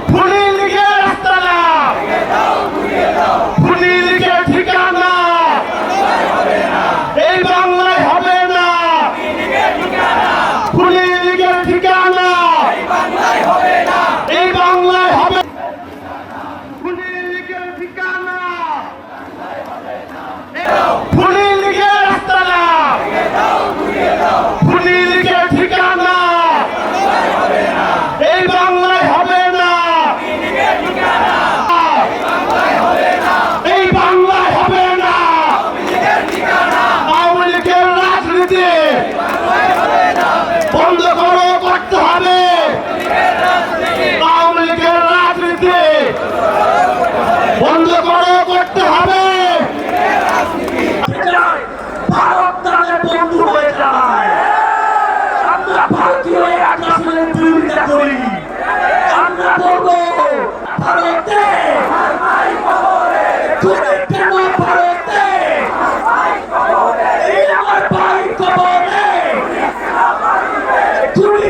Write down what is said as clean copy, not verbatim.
খুনি লীগের আস্তানা, খুনি লীগের ঠিকানা এই বাংলায় হবে না। খুনি লীগের ঠিকানা এই বাংলায় হবে। খুনি লীগের ঠিকানা, খুনি লীগের আস্তানা, খুনি লীগের ঠিকানা এই বাংলায় হবে না। এই বাংলায় হবে না। আওয়ামী লীগের রাজনীতি বন্ধ করো, করতে হবে। আওয়ামী লীগের রাজনীতি বন্ধ করো, করতে হবে। ভারত তাদের বন্ধু হয়ে যায়। আমরা ভারতীয় আসলে বিরোধিতা করি। আমরা বলবো ভারতে তুমি কেন ভারতে এই আমার ভাই কবরে তুমি